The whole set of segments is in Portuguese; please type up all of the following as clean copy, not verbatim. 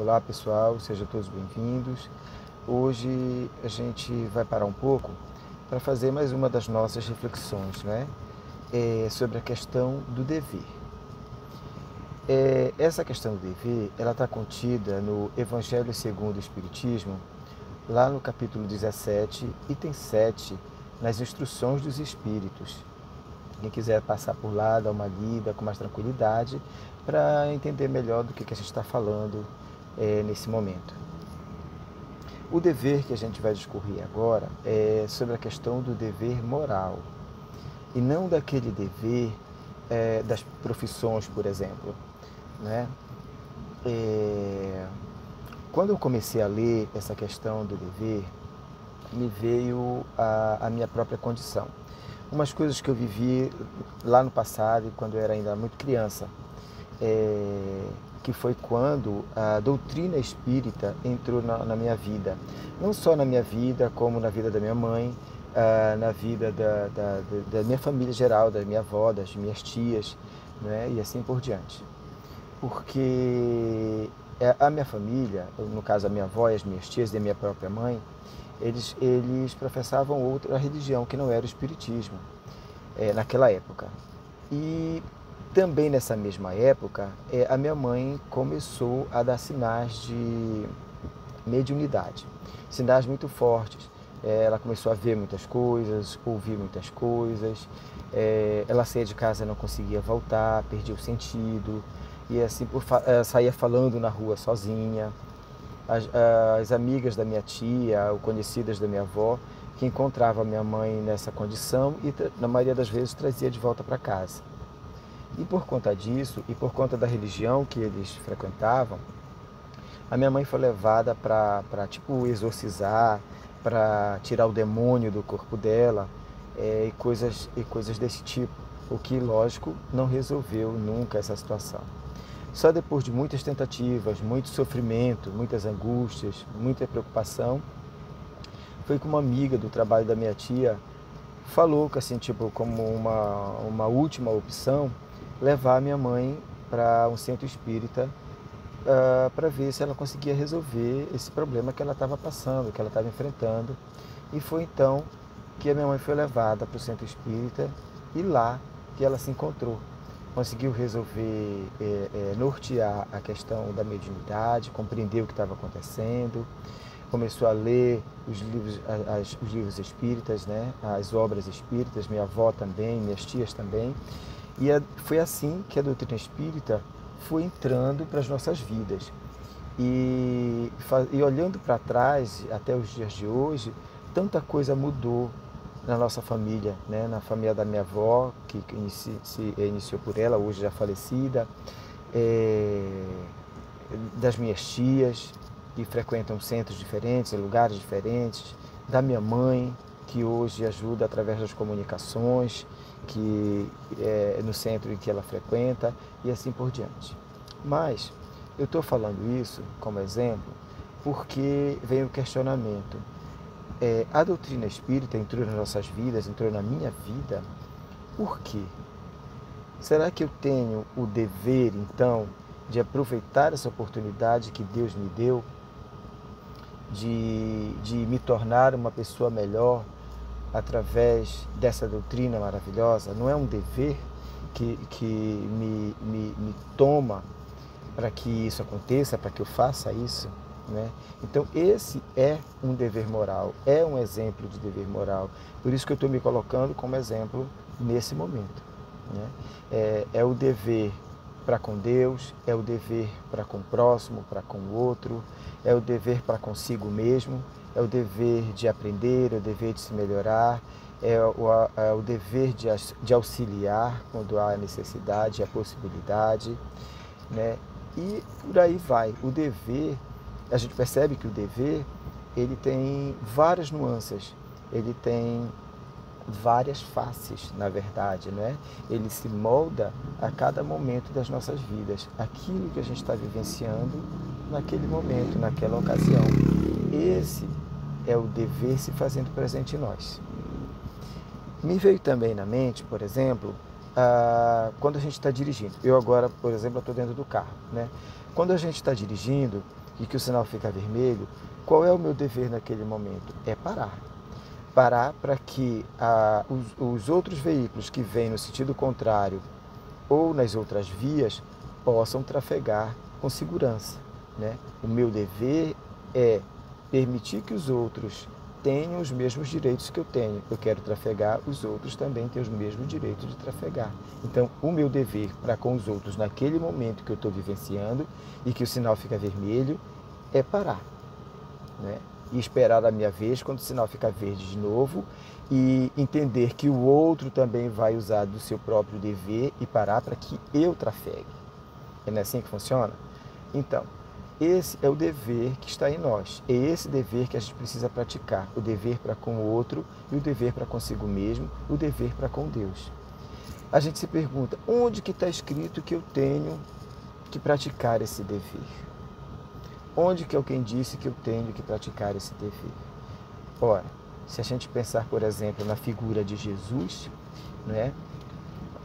Olá pessoal, sejam todos bem-vindos. Hoje a gente vai parar um pouco para fazer mais uma das nossas reflexões, né? Sobre a questão do dever. Essa questão do dever, ela está contida no Evangelho segundo o Espiritismo, lá no capítulo 17, item 7, nas instruções dos Espíritos. Quem quiser passar por lá, dar uma lida com mais tranquilidade, para entender melhor do que a gente está falando nesse momento. O dever que a gente vai discorrer agora é sobre a questão do dever moral, e não daquele dever das profissões, por exemplo, né? Quando eu comecei a ler essa questão do dever, me veio a minha própria condição. Umas coisas que eu vivi lá no passado, quando eu era ainda muito criança, que foi quando a doutrina espírita entrou na minha vida. Não só na minha vida, como na vida da minha mãe, na vida da minha família geral, da minha avó, das minhas tias, né? E assim por diante. Porque a minha família, no caso a minha avó e as minhas tias e a minha própria mãe, eles professavam outra religião que não era o espiritismo, naquela época. E também nessa mesma época, a minha mãe começou a dar sinais de mediunidade, sinais muito fortes. Ela começou a ver muitas coisas, ouvir muitas coisas, ela saía de casa e não conseguia voltar, perdia o sentido, e assim saía falando na rua sozinha. As amigas da minha tia, ou conhecidas da minha avó, que encontravam a minha mãe nessa condição e, na maioria das vezes, trazia de volta para casa. E por conta disso, e por conta da religião que eles frequentavam, a minha mãe foi levada para exorcizar, para tirar o demônio do corpo dela, e coisas desse tipo. O que, lógico, não resolveu nunca essa situação. Só depois de muitas tentativas, muito sofrimento, muitas angústias, muita preocupação, foi que uma amiga do trabalho da minha tia falou que, assim, como uma última opção, levar a minha mãe para um centro espírita, para ver se ela conseguia resolver esse problema que ela estava passando, que ela estava enfrentando. E foi então que a minha mãe foi levada para o centro espírita, e lá que ela se encontrou. Conseguiu resolver, nortear a questão da mediunidade, compreender o que estava acontecendo, começou a ler os livros espíritas, né? As obras espíritas, minha avó também, minhas tias também. E foi assim que a doutrina espírita foi entrando para as nossas vidas. E olhando para trás, até os dias de hoje, tanta coisa mudou na nossa família, né? Na família da minha avó, que se iniciou por ela, hoje já falecida, das minhas tias, que frequentam centros diferentes, lugares diferentes, da minha mãe, que hoje ajuda através das comunicações, que no centro em que ela frequenta, e assim por diante. Mas eu estou falando isso como exemplo porque vem o questionamento. A doutrina espírita entrou nas nossas vidas, entrou na minha vida, por quê? Será que eu tenho o dever, então, de aproveitar essa oportunidade que Deus me deu, de me tornar uma pessoa melhor através dessa doutrina maravilhosa? Não é um dever que me toma para que isso aconteça, para que eu faça isso, né? Então esse é um dever moral, é um exemplo de dever moral. Por isso que eu estou me colocando como exemplo nesse momento, né? É o dever para com Deus, é o dever para com o próximo, para com o outro, é o dever para consigo mesmo, é o dever de aprender, é o dever de se melhorar, é o dever de auxiliar quando há necessidade, a possibilidade, né? E por aí vai. O dever, a gente percebe que o dever, ele tem várias nuances, ele tem várias faces, na verdade, né? Ele se molda a cada momento das nossas vidas, aquilo que a gente está vivenciando naquele momento, naquela ocasião. Esse é o dever se fazendo presente em nós. Me veio também na mente, por exemplo, quando a gente está dirigindo. Eu agora, por exemplo, estou dentro do carro, né? Quando a gente está dirigindo, e que o sinal fica vermelho, qual é o meu dever naquele momento? É parar. Parar para que os outros veículos que vêm no sentido contrário ou nas outras vias possam trafegar com segurança, né? O meu dever é permitir que os outros tenham os mesmos direitos que eu tenho. Eu quero trafegar, os outros também têm os mesmos direitos de trafegar. Então, o meu dever para com os outros naquele momento que eu estou vivenciando e que o sinal fica vermelho é parar, né? E esperar a minha vez quando o sinal ficar verde de novo e entender que o outro também vai usar do seu próprio dever e parar para que eu trafegue. Não é assim que funciona? Então, esse é o dever que está em nós. É esse dever que a gente precisa praticar. O dever para com o outro e o dever para consigo mesmo, o dever para com Deus. A gente se pergunta, onde que está escrito que eu tenho que praticar esse dever? Onde que alguém disse que eu tenho que praticar esse dever? Ora, se a gente pensar, por exemplo, na figura de Jesus, né,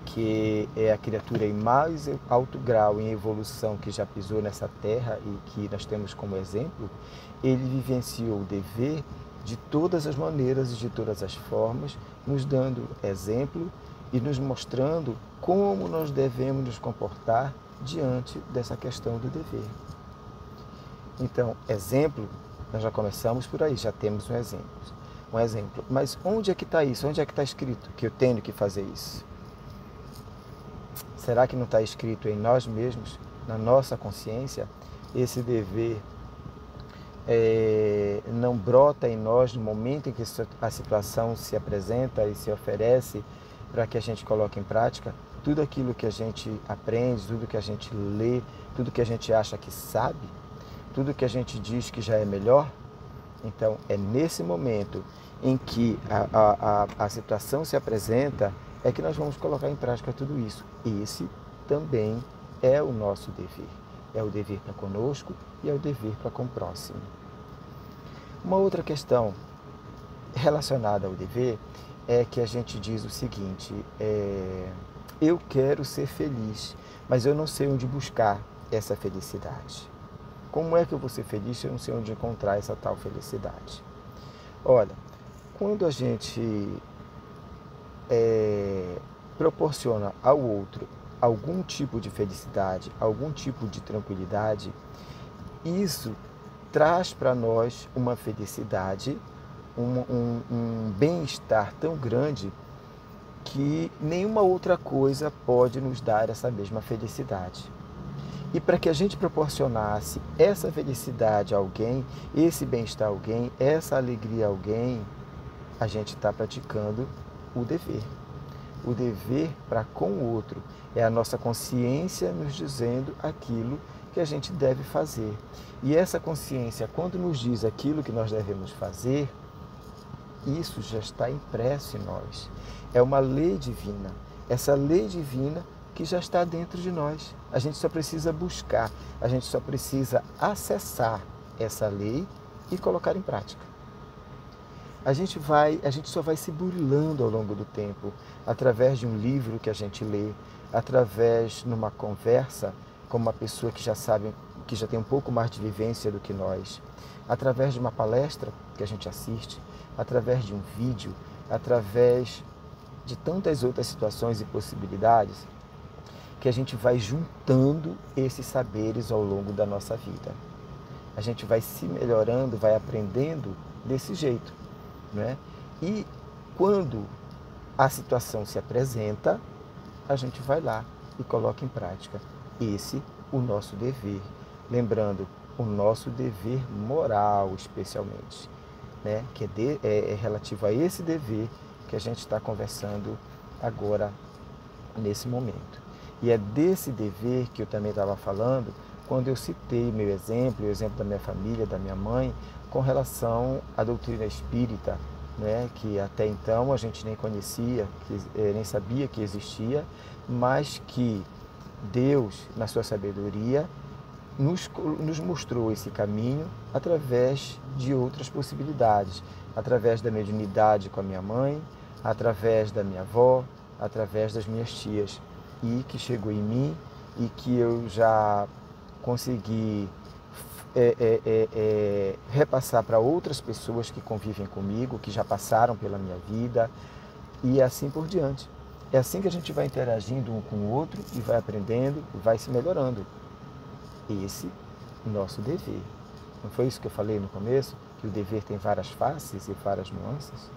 que é a criatura em mais alto grau em evolução que já pisou nessa terra e que nós temos como exemplo, ele vivenciou o dever de todas as maneiras e de todas as formas, nos dando exemplo e nos mostrando como nós devemos nos comportar diante dessa questão do dever. Então, exemplo, nós já começamos por aí, já temos um exemplo. Mas onde é que está isso? Onde é que está escrito que eu tenho que fazer isso? Será que não está escrito em nós mesmos, na nossa consciência, esse dever não brota em nós no momento em que a situação se apresenta e se oferece para que a gente coloque em prática tudo aquilo que a gente aprende, tudo que a gente lê, tudo que a gente acha que sabe, tudo que a gente diz que já é melhor? Então, é nesse momento em que a situação se apresenta, é que nós vamos colocar em prática tudo isso. Esse também é o nosso dever. É o dever para conosco e é o dever para com o próximo. Uma outra questão relacionada ao dever é que a gente diz o seguinte, eu quero ser feliz, mas eu não sei onde buscar essa felicidade. Como é que eu vou ser feliz se eu não sei onde encontrar essa tal felicidade? Olha, quando a gente proporciona ao outro algum tipo de felicidade, algum tipo de tranquilidade, isso traz para nós uma felicidade, um bem-estar tão grande que nenhuma outra coisa pode nos dar essa mesma felicidade. E para que a gente proporcionasse essa felicidade a alguém, esse bem-estar a alguém, essa alegria a alguém, a gente está praticando o dever. O dever para com o outro é a nossa consciência nos dizendo aquilo que a gente deve fazer. E essa consciência, quando nos diz aquilo que nós devemos fazer, isso já está impresso em nós. É uma lei divina. Essa lei divina que já está dentro de nós. A gente só precisa buscar, a gente só precisa acessar essa lei e colocar em prática. A gente só vai se burilando ao longo do tempo, através de um livro que a gente lê, através de uma conversa com uma pessoa que já sabe, que já tem um pouco mais de vivência do que nós, através de uma palestra que a gente assiste, através de um vídeo, através de tantas outras situações e possibilidades, que a gente vai juntando esses saberes ao longo da nossa vida. A gente vai se melhorando, vai aprendendo desse jeito, né? E quando a situação se apresenta, a gente vai lá e coloca em prática esse o nosso dever. Lembrando, o nosso dever moral, especialmente, né? Que é relativo a esse dever que a gente está conversando agora, nesse momento. E é desse dever que eu também estava falando quando eu citei meu exemplo, o exemplo da minha família, da minha mãe, com relação à doutrina espírita, né, que até então a gente nem conhecia, nem sabia que existia, mas que Deus, na sua sabedoria, nos mostrou esse caminho através de outras possibilidades, através da mediunidade com a minha mãe, através da minha avó, através das minhas tias, e que chegou em mim e que eu já consegui repassar para outras pessoas que convivem comigo, que já passaram pela minha vida, e assim por diante. É assim que a gente vai interagindo um com o outro e vai aprendendo e vai se melhorando. Esse é o nosso dever. Não foi isso que eu falei no começo? Que o dever tem várias faces e várias nuances?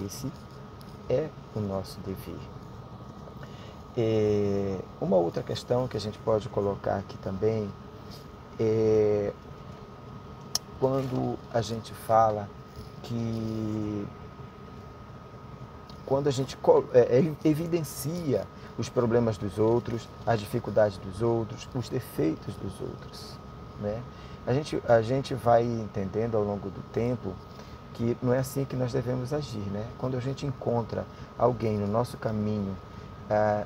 Esse é o nosso dever. Uma outra questão que a gente pode colocar aqui também é quando a gente fala que quando a gente evidencia os problemas dos outros, as dificuldades dos outros, os defeitos dos outros, né? A gente vai entendendo ao longo do tempo que não é assim que nós devemos agir, né? Quando a gente encontra alguém no nosso caminho,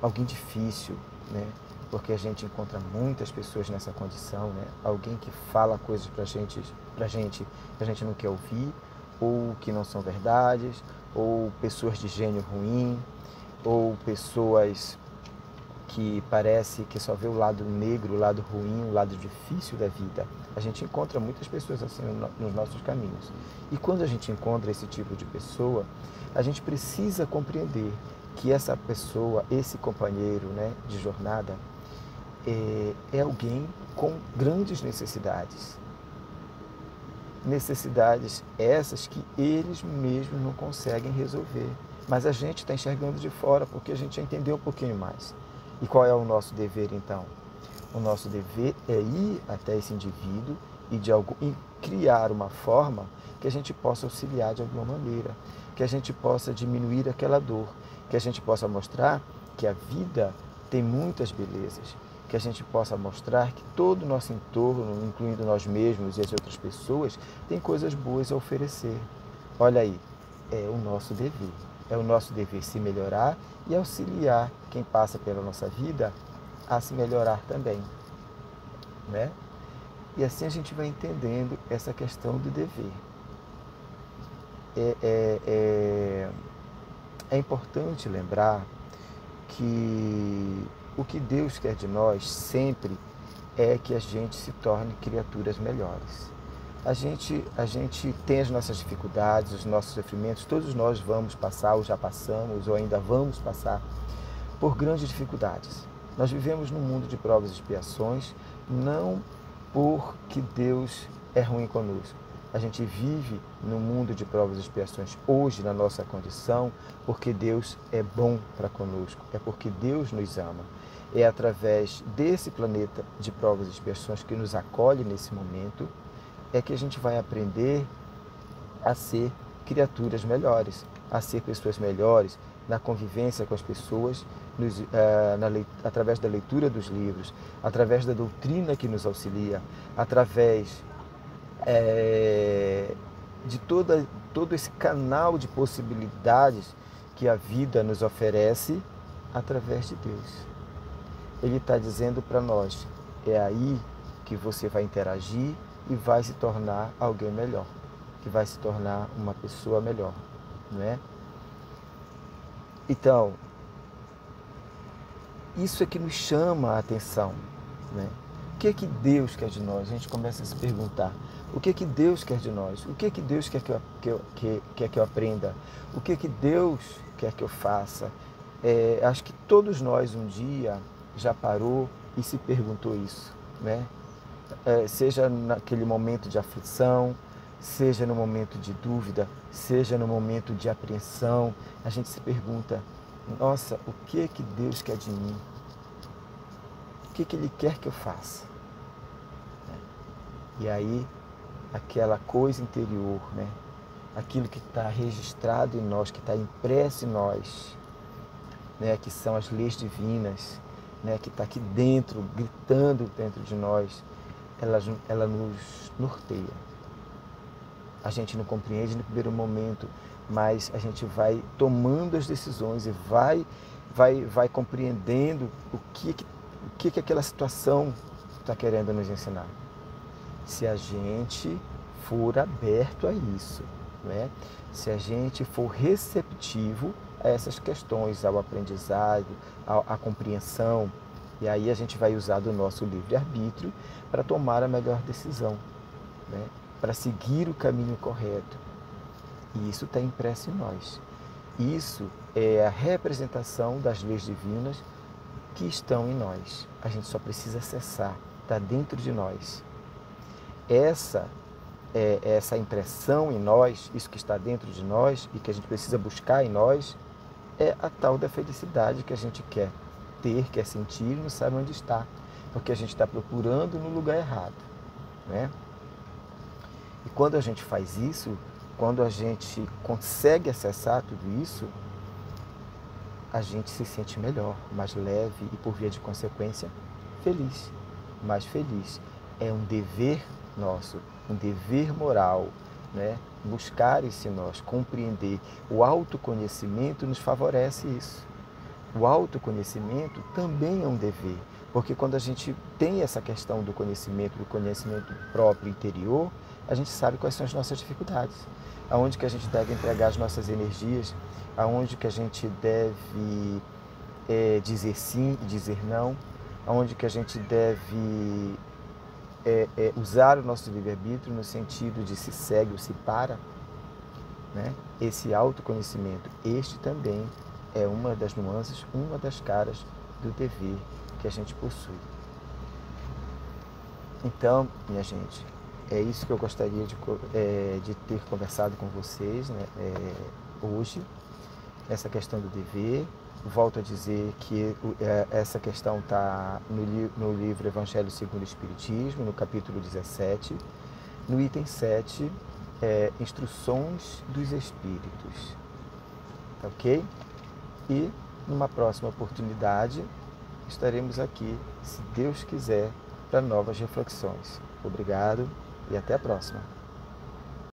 alguém difícil, né? Porque a gente encontra muitas pessoas nessa condição, né? Alguém que fala coisas pra gente que a gente não quer ouvir, ou que não são verdades, ou pessoas de gênio ruim, ou pessoas que parece que só vê o lado negro, o lado ruim, o lado difícil da vida. A gente encontra muitas pessoas assim nos nossos caminhos. E quando a gente encontra esse tipo de pessoa, a gente precisa compreender que essa pessoa, esse companheiro, né, de jornada, é alguém com grandes necessidades. Necessidades essas que eles mesmos não conseguem resolver. Mas a gente está enxergando de fora porque a gente já entendeu um pouquinho mais. E qual é o nosso dever então? O nosso dever é ir até esse indivíduo e criar uma forma que a gente possa auxiliar de alguma maneira, que a gente possa diminuir aquela dor, que a gente possa mostrar que a vida tem muitas belezas, que a gente possa mostrar que todo o nosso entorno, incluindo nós mesmos e as outras pessoas, tem coisas boas a oferecer. Olha aí, é o nosso dever. É o nosso dever se melhorar e auxiliar quem passa pela nossa vida a se melhorar também, né? E assim a gente vai entendendo essa questão do dever. É importante lembrar que o que Deus quer de nós sempre é que a gente se torne criaturas melhores. A gente tem as nossas dificuldades, os nossos sofrimentos, todos nós vamos passar, ou já passamos, ou ainda vamos passar por grandes dificuldades. Nós vivemos num mundo de provas e expiações, não porque Deus é ruim conosco. A gente vive num mundo de provas e expiações hoje, na nossa condição, porque Deus é bom para conosco, é porque Deus nos ama. É através desse planeta de provas e expiações que nos acolhe nesse momento, é que a gente vai aprender a ser criaturas melhores, a ser pessoas melhores na convivência com as pessoas, através da leitura dos livros, através da doutrina que nos auxilia, através de todo esse canal de possibilidades que a vida nos oferece através de Deus. Ele está dizendo para nós, é aí que você vai interagir e vai se tornar alguém melhor, que vai se tornar uma pessoa melhor, não é? Então, isso é que nos chama a atenção, né? O que é que Deus quer de nós? A gente começa a se perguntar, o que é que Deus quer de nós? O que é que Deus quer que eu aprenda? O que é que Deus quer que eu faça? Acho que todos nós um dia já parou e se perguntou isso, né? Seja naquele momento de aflição, seja no momento de dúvida, seja no momento de apreensão, a gente se pergunta, nossa, o que é que Deus quer de mim? O que é que Ele quer que eu faça? E aí, aquela coisa interior, né? Aquilo que está registrado em nós, que está impresso em nós, né? Que são as leis divinas, né? Que está aqui dentro, gritando dentro de nós, ela nos norteia. A gente não compreende no primeiro momento, mas a gente vai tomando as decisões e vai compreendendo o que aquela situação está querendo nos ensinar. Se a gente for aberto a isso, né? Se a gente for receptivo a essas questões, ao aprendizado, à compreensão, E aí a gente vai usar do nosso livre-arbítrio para tomar a melhor decisão, né? Para seguir o caminho correto. E isso está impresso em nós. Isso é a representação das leis divinas que estão em nós. A gente só precisa acessar, está dentro de nós. Essa impressão em nós, isso que está dentro de nós e que a gente precisa buscar em nós, é a tal da felicidade que a gente quer ter, quer sentir e não sabe onde está, porque a gente está procurando no lugar errado, né? E quando a gente faz isso, quando a gente consegue acessar tudo isso, a gente se sente melhor, mais leve e, por via de consequência, feliz, mais feliz. É um dever nosso, um dever moral, né? Buscar esse nós, compreender. O autoconhecimento nos favorece isso. O autoconhecimento também é um dever, porque quando a gente tem essa questão do conhecimento próprio interior, a gente sabe quais são as nossas dificuldades, aonde que a gente deve entregar as nossas energias, aonde que a gente deve dizer sim e dizer não, aonde que a gente deve usar o nosso livre-arbítrio no sentido de se segue ou se para, né? Esse autoconhecimento, este também é uma das nuances, uma das caras do dever que a gente possui. Então, minha gente, é isso que eu gostaria de ter conversado com vocês, né, hoje, essa questão do dever. Volto a dizer que essa questão está no livro Evangelho segundo o Espiritismo, no capítulo 17, no item 7, Instruções dos Espíritos. Tá ok? E numa próxima oportunidade estaremos aqui, se Deus quiser, para novas reflexões. Obrigado e até a próxima.